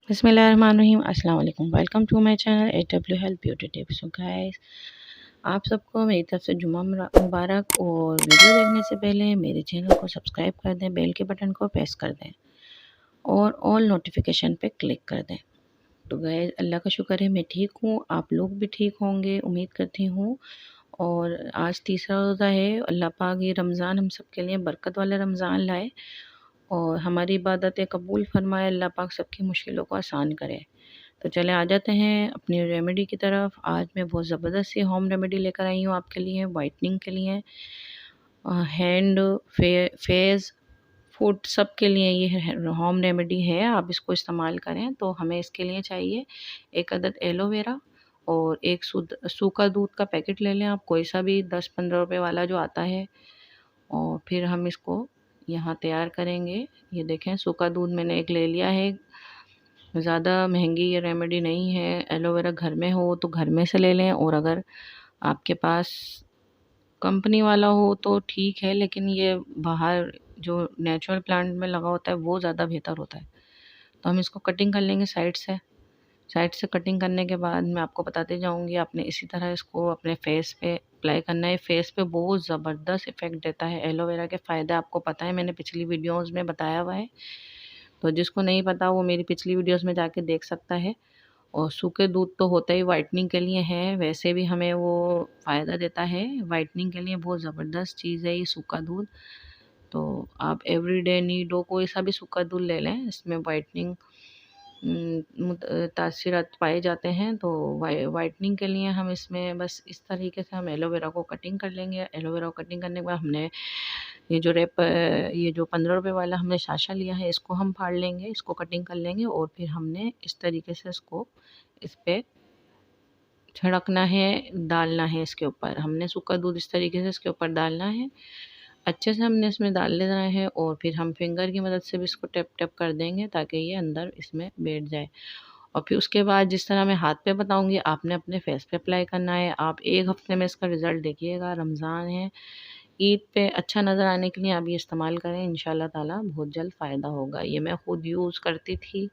बिस्मिल्लाहिर्रहमानिर्रहीम। अस्सलाम वालेकुम। Welcome to my channel AW health beauty tips. So guys, आप सबको मेरी तरफ से जुम्मा मुबारक। और वीडियो देखने से पहले मेरे चैनल को सब्सक्राइब कर दें, बेल के बटन को प्रेस कर दें और ऑल नोटिफिकेशन पे क्लिक कर दें। तो गाइस, अल्लाह का शुक्र है मैं ठीक हूँ, आप लोग भी ठीक होंगे उम्मीद करती हूँ। और आज तीसरा रोज़ा है। अल्लाह पाक ये रमज़ान हम सब के लिए बरकत वाला रमज़ान लाए और हमारी इबादतें कबूल फरमाए। अल्लाह पाक सबकी मुश्किलों को आसान करे। तो चले आ जाते हैं अपनी रेमेडी की तरफ। आज मैं बहुत ज़बरदस्त सी होम रेमेडी लेकर आई हूँ आपके लिए, वाइटनिंग के लिए, हैंड, फेस, फुट, सब के लिए ये होम रेमेडी है। आप इसको इस्तेमाल करें। तो हमें इसके लिए चाहिए एक अदद एलोवेरा और एक सूखा दूध का पैकेट ले लें आप, कोई सा भी 10-15 रुपए वाला जो आता है। और फिर हम इसको यहाँ तैयार करेंगे। ये देखें, सूखा दूध मैंने एक ले लिया है। ज़्यादा महंगी ये रेमेडी नहीं है। एलोवेरा घर में हो तो घर में से ले लें, और अगर आपके पास कंपनी वाला हो तो ठीक है, लेकिन ये बाहर जो नेचुरल प्लांट में लगा होता है वो ज़्यादा बेहतर होता है। तो हम इसको कटिंग कर लेंगे साइड से कटिंग करने के बाद मैं आपको बताते जाऊंगी। आपने इसी तरह इसको अपने फेस पे अप्लाई करना है। फेस पे बहुत ज़बरदस्त इफ़ेक्ट देता है। एलोवेरा के फ़ायदे आपको पता है, मैंने पिछली वीडियोस में बताया हुआ है। तो जिसको नहीं पता वो मेरी पिछली वीडियोस में जाके देख सकता है। और सूखे दूध तो होता ही वाइटनिंग के लिए है, वैसे भी हमें वो फ़ायदा देता है। वाइटनिंग के लिए बहुत ज़बरदस्त चीज़ है ये सूखा दूध। तो आप एवरीडे नीडो कोई सा भी सूखा दूध ले लें, इसमें वाइटनिंग तासीरात पाए जाते हैं। तो वाइटनिंग के लिए हम इसमें बस इस तरीके से हम एलोवेरा को कटिंग कर लेंगे। एलोवेरा को कटिंग करने के बाद हमने ये जो 15 रुपए वाला हमने साशा लिया है, इसको हम फाड़ लेंगे, इसको कटिंग कर लेंगे। और फिर हमने इस तरीके से इसको इस पे छिड़कना है, डालना है। इसके ऊपर हमने सूखा दूध इस तरीके से इसके ऊपर डालना है। अच्छे से हमने इसमें डाल लेना है और फिर हम फिंगर की मदद से भी इसको टैप टैप कर देंगे ताकि ये अंदर इसमें बैठ जाए। और फिर उसके बाद जिस तरह मैं हाथ पे बताऊंगी आपने अपने फेस पे अप्लाई करना है। आप 1 हफ्ते में इसका रिजल्ट देखिएगा। रमज़ान है, ईद पे अच्छा नज़र आने के लिए आप ये इस्तेमाल करें। इंशाल्लाह ताला बहुत जल्द फ़ायदा होगा। ये मैं खुद यूज़ करती थी,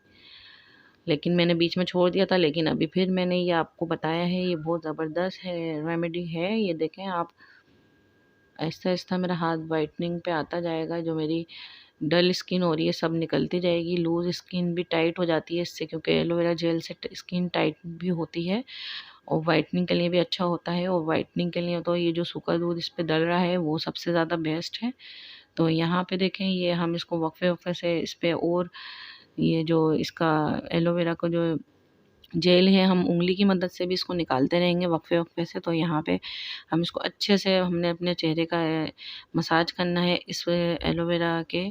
लेकिन मैंने बीच में छोड़ दिया था, लेकिन अभी फिर मैंने ये आपको बताया है। ये बहुत ज़बरदस्त है, रेमेडी है। ये देखें आप, आहिस्ता आहिस्ता मेरा हाथ वाइटनिंग पे आता जाएगा। जो मेरी डल स्किन हो रही है सब निकलती जाएगी। लूज स्किन भी टाइट हो जाती है इससे, क्योंकि एलोवेरा जेल से स्किन टाइट भी होती है और वाइटनिंग के लिए भी अच्छा होता है। और वाइटनिंग के लिए तो ये जो सूखा दूध इस पे डल रहा है वो सबसे ज़्यादा बेस्ट है। तो यहाँ पे देखें, ये हम इसको वक्फे वक्फे से इस पे, और ये जो इसका एलोवेरा का जो जेल है हम उंगली की मदद से भी इसको निकालते रहेंगे वक्फे वक्फे से। तो यहाँ पे हम इसको अच्छे से हमने अपने चेहरे का मसाज करना है इस एलोवेरा के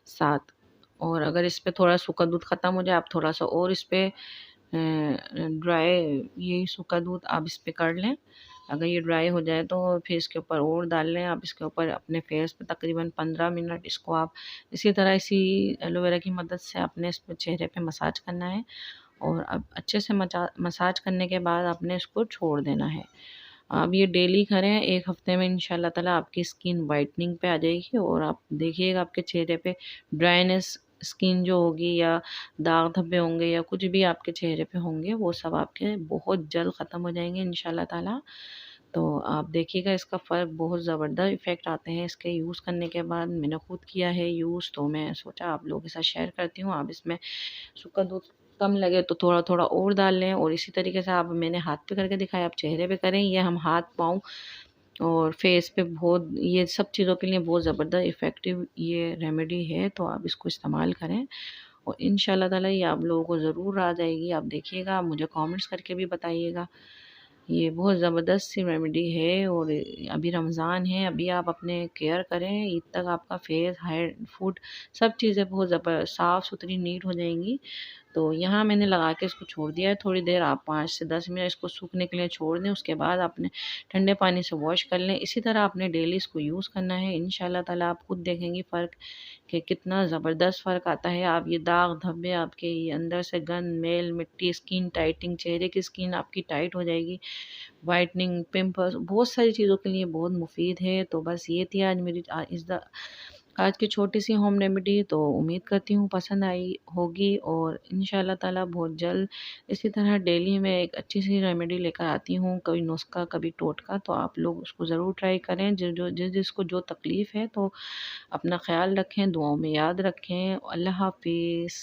साथ। और अगर इस पे थोड़ा सूखा दूध ख़त्म हो जाए, आप थोड़ा सा और इस पे ड्राई ये सूखा दूध आप इस पे कर लें। अगर ये ड्राई हो जाए तो फिर इसके ऊपर और डाल लें। आप इसके ऊपर अपने फेस पे तकरीबन 15 मिनट इसको आप इसी तरह इसी एलोवेरा की मदद से अपने इस पे चेहरे पे मसाज करना है। और अब अच्छे से मसाज करने के बाद आपने इसको छोड़ देना है। आप ये डेली करें, 1 हफ्ते में इंशाल्लाह ताला आपकी स्किन वाइटनिंग पे आ जाएगी। और आप देखिएगा आपके चेहरे पे ड्राइनेस स्किन जो होगी या दाग धब्बे होंगे या कुछ भी आपके चेहरे पे होंगे वो सब आपके बहुत जल्द ख़त्म हो जाएंगे इंशाल्लाह ताला। तो आप देखिएगा इसका फ़र्क बहुत ज़बरदस्त इफ़ेक्ट आते हैं इसके यूज़ करने के बाद। मैंने खुद किया है यूज़, तो मैं सोचा आप लोगों के साथ शेयर करती हूँ। आप इसमें सूखा दूध कम लगे तो थोड़ा थोड़ा और डाल लें। और इसी तरीके से आप, मैंने हाथ पे करके दिखाया, आप चेहरे पे करें। ये हम हाथ पाँव और फेस पे बहुत, ये सब चीज़ों के लिए बहुत ज़बरदस्त इफ़ेक्टिव ये रेमेडी है। तो आप इसको इस्तेमाल करें और इंशाल्लाह ताला ये आप लोगों को ज़रूर आ जाएगी। आप देखिएगा, आप मुझे कमेंट्स करके भी बताइएगा। ये बहुत ज़बरदस्त सी रेमेडी है। और अभी रमज़ान है, अभी आप अपने केयर करें, ईद तक आपका फेस, हेयर, फुट, सब चीज़ें बहुत साफ़ सुथरी नीट हो जाएंगी। तो यहाँ मैंने लगा के इसको छोड़ दिया है थोड़ी देर। आप 5 से 10 मिनट इसको सूखने के लिए छोड़ दें। उसके बाद आपने ठंडे पानी से वॉश कर लें। इसी तरह आपने डेली इसको यूज़ करना है। इंशाल्लाह ताला आप खुद देखेंगी फ़र्क कि कितना ज़बरदस्त फ़र्क आता है। आप ये दाग धब्बे, आपके ये अंदर से गंद, मैल, मिट्टी, स्किन टाइटिंग, चेहरे की स्किन आपकी टाइट हो जाएगी। वाइटनिंग, पिंपल्स, बहुत सारी चीज़ों के लिए बहुत मुफीद है। तो बस ये थी आज मेरी इस आज की छोटी-सी होम रेमेडी तो उम्मीद करती हूँ पसंद आई होगी और इंशाअल्लाह ताला बहुत जल्द इसी तरह डेली मैं एक अच्छी-सी रेमेडी लेकर आती हूँ, कभी नुस्ख़ा, कभी टोटका, तो आप लोग उसको ज़रूर ट्राई करें। जो जिसको जो तकलीफ़ है तो अपना ख़्याल रखें, दुआओं में याद रखें। अल्लाह हाफ़िज़।